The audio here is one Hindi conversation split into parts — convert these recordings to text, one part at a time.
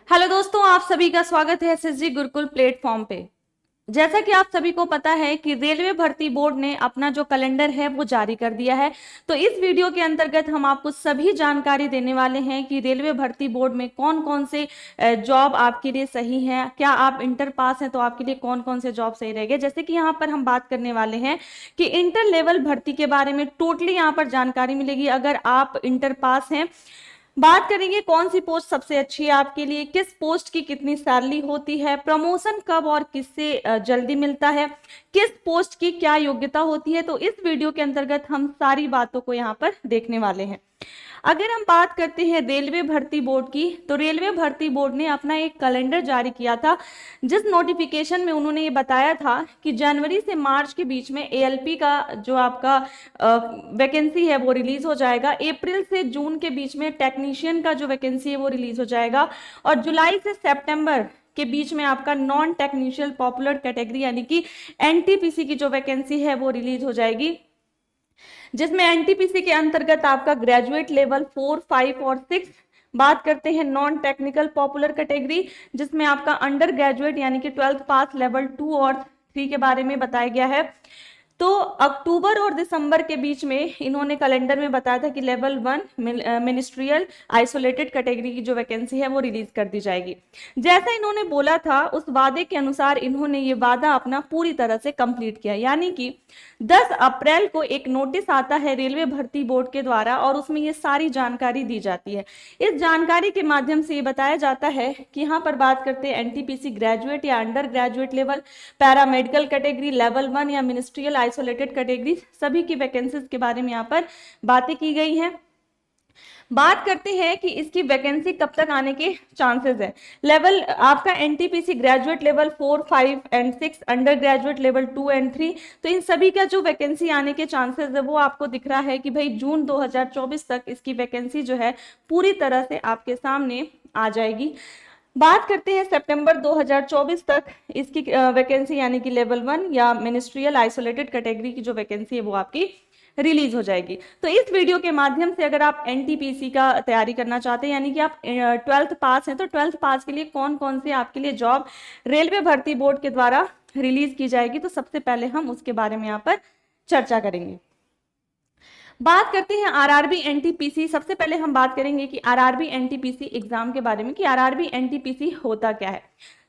हेलो दोस्तों, आप सभी का स्वागत है एसएसजी गुरुकुल प्लेटफॉर्म पे। जैसा कि आप सभी को पता है कि रेलवे भर्ती बोर्ड ने अपना जो कैलेंडर है वो जारी कर दिया है। तो इस वीडियो के अंतर्गत हम आपको सभी जानकारी देने वाले हैं कि रेलवे भर्ती बोर्ड में कौन कौन से जॉब आपके लिए सही है। क्या आप इंटर पास हैं तो आपके लिए कौन कौन से जॉब सही रहेंगे। जैसे कि यहाँ पर हम बात करने वाले हैं कि इंटर लेवल भर्ती के बारे में टोटली यहाँ पर जानकारी मिलेगी। अगर आप इंटर पास हैं, बात करेंगे कौन सी पोस्ट सबसे अच्छी है आपके लिए, किस पोस्ट की कितनी सैलरी होती है, प्रमोशन कब और किससे जल्दी मिलता है, किस पोस्ट की क्या योग्यता होती है। तो इस वीडियो के अंतर्गत हम सारी बातों को यहाँ पर देखने वाले हैं। अगर हम बात करते हैं रेलवे भर्ती बोर्ड की, तो रेलवे भर्ती बोर्ड ने अपना एक कैलेंडर जारी किया था, जिस नोटिफिकेशन में उन्होंने ये बताया था कि जनवरी से मार्च के बीच में एएलपी का जो आपका वैकेंसी है वो रिलीज हो जाएगा। अप्रैल से जून के बीच में टेक्नीशियन का जो वैकेंसी है वो रिलीज हो जाएगा, और जुलाई से सितंबर के बीच में आपका नॉन टेक्निशियल पॉपुलर कैटेगरी यानी कि एनटीपीसी की जो वैकेंसी है वो रिलीज हो जाएगी, जिसमें एनटीपीसी के अंतर्गत आपका ग्रेजुएट लेवल 4, 5 और 6। बात करते हैं नॉन टेक्निकल पॉपुलर कैटेगरी, जिसमें आपका अंडर ग्रेजुएट यानी कि 12th पास लेवल 2 और 3 के बारे में बताया गया है। तो अक्टूबर और दिसंबर के बीच में इन्होंने कैलेंडर में बताया था कि लेवल 1 मिनिस्ट्रियल आइसोलेटेड कैटेगरी की जो वैकेंसी है वो रिलीज कर दी जाएगी। जैसा इन्होंने बोला था उस वादे के अनुसार इन्होंने ये वादा अपना पूरी तरह से कंप्लीट किया, यानी कि 10 अप्रैल को एक नोटिस आता है रेलवे भर्ती बोर्ड के द्वारा, और उसमें ये सारी जानकारी दी जाती है। इस जानकारी के माध्यम से ये बताया जाता है कि यहाँ पर बात करते हैं एनटीपीसी ग्रेजुएट या under graduate level, paramedical category, level 1 या मिनिस्ट्रियल आइसोलेटेड कैटेगरी, सभी की वैकेंसीज के बारे में यहाँ पर बातें की गई हैं। बात करते हैं कि इसकी वैकेंसी कब तक आने के चांसेस है। लेवल आपका NTPC graduate level 4, 5 and 6, under graduate level 2 and 3, तो इन सभी का जो वैकेंसी आने के चांसेस है वो आपको दिख रहा है कि भाई जून 2024 तक इसकी वैकेंसी जो है पूरी तरह से आपके सामने आ जाएगी। बात करते हैं सितंबर 2024 तक इसकी वैकेंसी यानी कि लेवल 1 या मिनिस्ट्रियल आइसोलेटेड कैटेगरी की जो वैकेंसी है वो आपकी रिलीज हो जाएगी। तो इस वीडियो के माध्यम से अगर आप एनटीपीसी का तैयारी करना चाहते हैं, यानी कि आप 12th पास हैं, तो 12th पास के लिए कौन कौन सी आपके लिए जॉब रेलवे भर्ती बोर्ड के द्वारा रिलीज की जाएगी, तो सबसे पहले हम उसके बारे में यहाँ पर चर्चा करेंगे। बात करते हैं आरआरबी एनटीपीसी। सबसे पहले हम बात करेंगे कि आरआरबी एनटीपीसी एग्जाम के बारे में कि आरआरबी एनटीपीसी होता क्या है।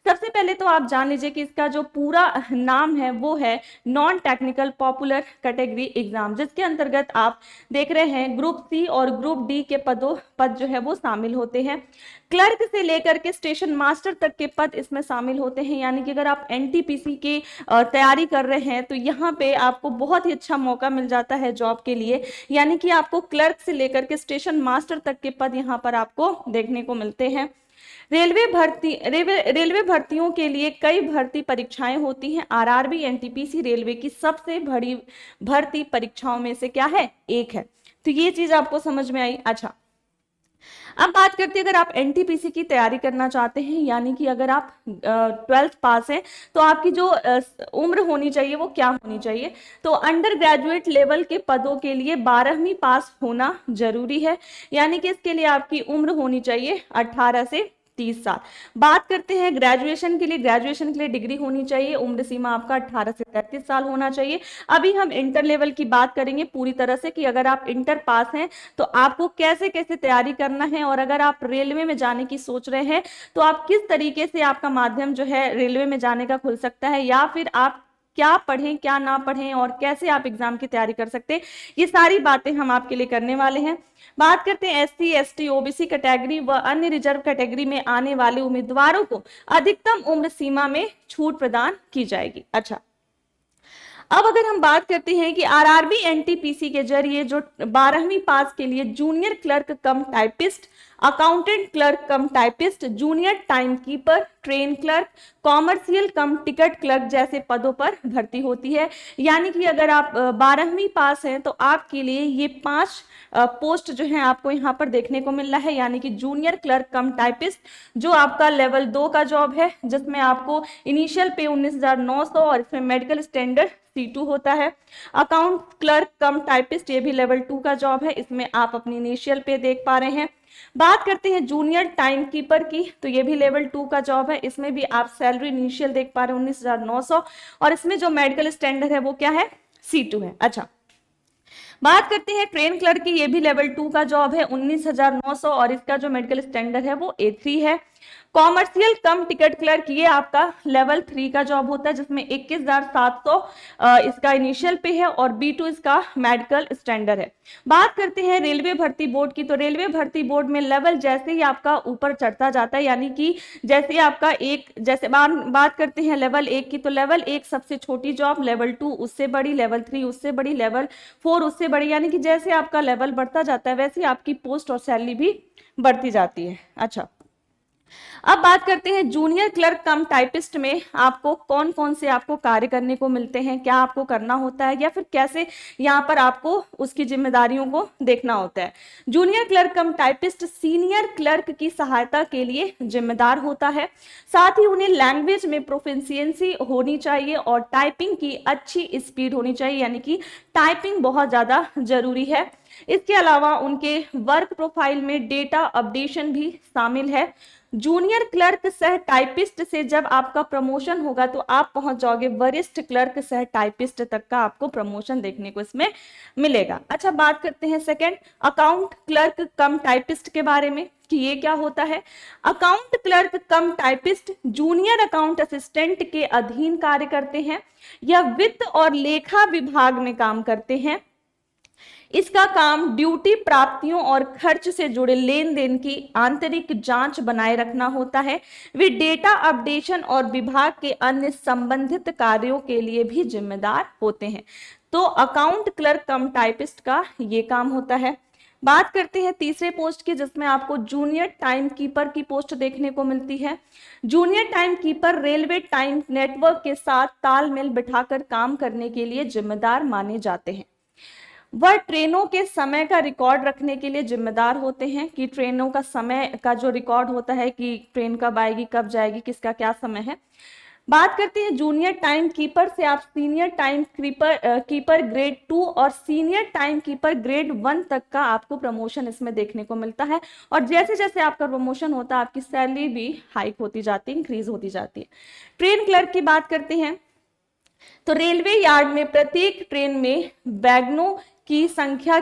सबसे पहले तो आप जान लीजिए कि इसका जो पूरा नाम है वो है non technical popular category exam, जिसके अंतर्गत आप देख रहे हैं ग्रुप सी और ग्रुप डी के पद जो है वो शामिल होते हैं। क्लर्क से लेकर के स्टेशन मास्टर तक के पद इसमें शामिल होते हैं, यानी कि अगर आप एनटीपीसी की तैयारी कर रहे हैं तो यहाँ पे आपको बहुत ही अच्छा मौका मिल जाता है जॉब के लिए, यानी कि आपको क्लर्क से लेकर के स्टेशन मास्टर तक के पद यहाँ पर आपको देखने को मिलते हैं। रेलवे भर्तियों के लिए कई भर्ती परीक्षाएं होती हैं। आरआरबी एनटीपीसी रेलवे की सबसे बड़ी भर्ती परीक्षाओं में से क्या है, एक है। तो ये चीज आपको समझ में आई। अच्छा, अब बात करते हैं अगर आप एनटीपीसी की तैयारी करना चाहते हैं, यानी कि अगर आप 12th पास हैं तो आपकी जो उम्र होनी चाहिए वो क्या होनी चाहिए। तो अंडर ग्रेजुएट लेवल के पदों के लिए 12वीं पास होना जरूरी है, यानी कि इसके लिए आपकी उम्र होनी चाहिए 18 से 30 साल। बात करते हैं ग्रेजुएशन के लिए, ग्रेजुएशन के लिए डिग्री होनी चाहिए, उम्र सीमा आपका 18 से 33 साल होना चाहिए। अभी हम इंटर लेवल की बात करेंगे पूरी तरह से कि अगर आप इंटर पास हैं तो आपको कैसे कैसे तैयारी करना है, और अगर आप रेलवे में जाने की सोच रहे हैं तो आप किस तरीके से आपका माध्यम जो है रेलवे में जाने का खुल सकता है, या फिर आप क्या पढ़ें क्या ना पढ़ें और कैसे आप एग्जाम की तैयारी कर सकते हैं, ये सारी बातें हम आपके लिए करने वाले हैं। बात करते हैं एससी, एसटी, ओबीसी कैटेगरी व अन्य रिजर्व कैटेगरी में आने वाले उम्मीदवारों को अधिकतम उम्र सीमा में छूट प्रदान की जाएगी। अच्छा, अब अगर हम बात करते हैं कि आरआरबी एनटीपीसी के जरिए जो 12वीं पास के लिए जूनियर क्लर्क कम टाइपिस्ट, अकाउंटेंट क्लर्क कम typist, junior time keeper, train clerk, commercial कम टिकट क्लर्क जैसे पदों पर भर्ती होती है। यानी कि अगर आप 12वीं पास हैं तो आपके लिए ये 5 पोस्ट जो है आपको यहाँ पर देखने को मिल रहा है, यानी कि जूनियर क्लर्क कम टाइपिस्ट जो आपका लेवल 2 का जॉब है, जिसमें आपको इनिशियल पे 19,900 और इसमें मेडिकल स्टैंडर्ड C2 होता है। अकाउंट क्लर्क कम टाइपिस्ट ये भी लेवल 2 का जॉब है, इसमें आप अपनी इनिशियल पे देख पा रहे हैं। बात करते हैं जूनियर टाइम कीपर की, तो ये भी लेवल 2 का जॉब है। इसमें भी आप सैलरी इनिशियल देख पा रहे हैं 19,900, और इसमें जो मेडिकल स्टैंडर्ड है वो क्या है, C2 है। अच्छा, बात करते हैं ट्रेन क्लर्क की, ये भी लेवल 2 का जॉब है 19,900, और इसका जो मेडिकल स्टैंडर्ड है वो A3 है। कॉमर्शियल कम टिकट क्लर्क, ये आपका लेवल 3 का जॉब होता है, जिसमें 21,700 इसका इनिशियल पे है, और B2 इसका मेडिकल स्टैंडर्ड है। बात करते हैं रेलवे भर्ती बोर्ड की, तो रेलवे भर्ती बोर्ड में लेवल जैसे ही आपका ऊपर चढ़ता जाता है, यानी कि जैसे आपका जैसे बात करते हैं लेवल 1 की, तो लेवल 1 सबसे छोटी जॉब, लेवल 2 उससे बड़ी, लेवल 3 उससे बड़ी, लेवल 4 उससे बड़ी, यानी कि जैसे आपका लेवल बढ़ता जाता है वैसे आपकी पोस्ट और सैलरी भी बढ़ती जाती है। अच्छा, अब बात करते हैं जूनियर क्लर्क कम टाइपिस्ट में आपको कौन कौन से आपको कार्य करने को मिलते हैं, क्या आपको करना होता है, या फिर कैसे यहाँ पर आपको उसकी जिम्मेदारियों को देखना होता है। जूनियर क्लर्क कम टाइपिस्ट सीनियर क्लर्क की सहायता के लिए जिम्मेदार होता है, साथ ही उन्हें लैंग्वेज में प्रोफिशिएंसी होनी चाहिए और टाइपिंग की अच्छी स्पीड होनी चाहिए, यानी कि टाइपिंग बहुत ज्यादा जरूरी है। इसके अलावा उनके वर्क प्रोफाइल में डेटा अपडेशन भी शामिल है। जूनियर क्लर्क सह टाइपिस्ट से जब आपका प्रमोशन होगा तो आप पहुंच जाओगे वरिष्ठ क्लर्क सह टाइपिस्ट तक का आपको प्रमोशन देखने को इसमें मिलेगा। अच्छा, बात करते हैं सेकंड अकाउंट क्लर्क कम टाइपिस्ट के बारे में कि ये क्या होता है। अकाउंट क्लर्क कम टाइपिस्ट जूनियर अकाउंट असिस्टेंट के अधीन कार्य करते हैं या वित्त और लेखा विभाग में काम करते हैं। इसका काम ड्यूटी प्राप्तियों और खर्च से जुड़े लेन देन की आंतरिक जांच बनाए रखना होता है। वे डेटा अपडेशन और विभाग के अन्य संबंधित कार्यों के लिए भी जिम्मेदार होते हैं। तो अकाउंट क्लर्क कम टाइपिस्ट का ये काम होता है। बात करते हैं तीसरे पोस्ट की, जिसमें आपको जूनियर टाइम कीपर की पोस्ट देखने को मिलती है। Junior time keeper railway time network के साथ तालमेल बिठाकर काम करने के लिए जिम्मेदार माने जाते हैं। वह ट्रेनों के समय का रिकॉर्ड रखने के लिए जिम्मेदार होते हैं कि ट्रेनों का समय का जो रिकॉर्ड होता है कि ट्रेन कब आएगी, कब जाएगी, किसका क्या समय है। बात करते हैं जूनियर टाइम कीपर से आप सीनियर टाइम कीपर ग्रेड 2 और सीनियर टाइम कीपर ग्रेड 1 तक का आपको प्रमोशन इसमें देखने को मिलता है, और जैसे जैसे आपका प्रमोशन होता है आपकी सैलरी भी हाइक होती जाती है, इंक्रीज होती जाती है। ट्रेन क्लर्क की बात करते हैं तो रेलवे यार्ड में प्रत्येक ट्रेन में बैगों की संख्या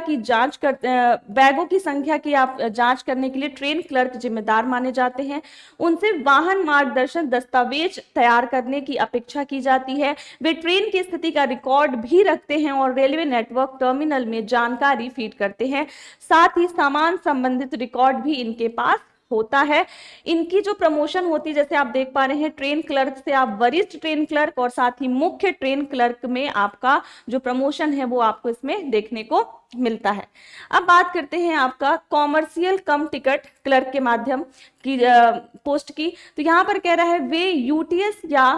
की आप जांच करने के लिए ट्रेन क्लर्क जिम्मेदार माने जाते हैं। उनसे वाहन मार्गदर्शन दस्तावेज तैयार करने की अपेक्षा की जाती है। वे ट्रेन की स्थिति का रिकॉर्ड भी रखते हैं और रेलवे नेटवर्क टर्मिनल में जानकारी फीड करते हैं। साथ ही सामान संबंधित रिकॉर्ड भी इनके पास होता है। इनकी जो प्रमोशन होती है, जैसे आप देख पा रहे हैं, ट्रेन क्लर्क से आप वरिष्ठ ट्रेन क्लर्क और साथ ही मुख्य ट्रेन क्लर्क में आपका जो प्रमोशन है वो आपको इसमें देखने को मिलता है। अब बात करते हैं आपका कॉमर्शियल कम टिकट क्लर्क के माध्यम की पोस्ट की, तो यहाँ पर कह रहा है वे यूटीएस या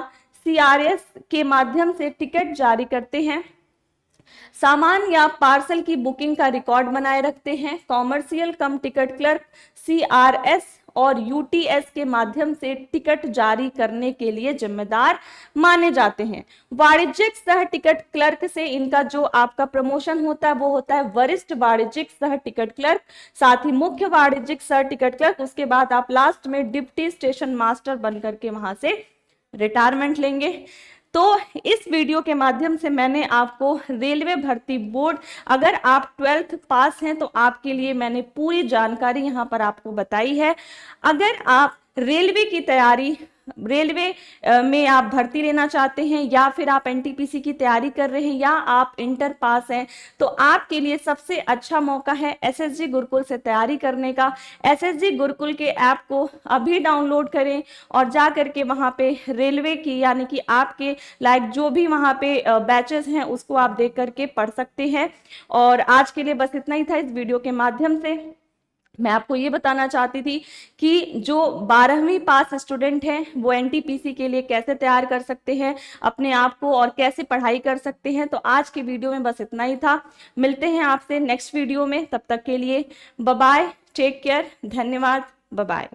सीआरएस के माध्यम से टिकट जारी करते हैं, सामान या पार्सल की बुकिंग का रिकॉर्ड बनाए रखते हैं। कॉमर्शियल कम टिकट क्लर्क सीआरएस और यूटीएस के माध्यम से टिकट जारी करने के लिए जिम्मेदार माने जाते हैं। वाणिज्यिक सह टिकट क्लर्क से इनका जो आपका प्रमोशन होता है वो होता है वरिष्ठ वाणिज्यिक सह टिकट क्लर्क, साथ ही मुख्य वाणिज्यिक सह टिकट क्लर्क, उसके बाद आप लास्ट में डिप्टी स्टेशन मास्टर बन करके वहां से रिटायरमेंट लेंगे। तो इस वीडियो के माध्यम से मैंने आपको रेलवे भर्ती बोर्ड, अगर आप 12th पास हैं तो आपके लिए मैंने पूरी जानकारी यहाँ पर आपको बताई है। अगर आप रेलवे की तैयारी, रेलवे में आप भर्ती लेना चाहते हैं या फिर आप एनटीपीसी की तैयारी कर रहे हैं या आप इंटर पास हैं, तो आपके लिए सबसे अच्छा मौका है एसएसजी गुरुकुल से तैयारी करने का। एसएसजी गुरुकुल के ऐप को अभी डाउनलोड करें और जा करके वहां पे रेलवे की यानी कि आपके लाइक जो भी वहां पे बैचेस हैं उसको आप देख करके पढ़ सकते हैं। और आज के लिए बस इतना ही था। इस वीडियो के माध्यम से मैं आपको ये बताना चाहती थी कि जो 12वीं पास स्टूडेंट हैं वो एनटीपीसी के लिए कैसे तैयार कर सकते हैं अपने आप को और कैसे पढ़ाई कर सकते हैं। तो आज की वीडियो में बस इतना ही था। मिलते हैं आपसे नेक्स्ट वीडियो में, तब तक के लिए बाय बाय, टेक केयर, धन्यवाद, बाय बाय।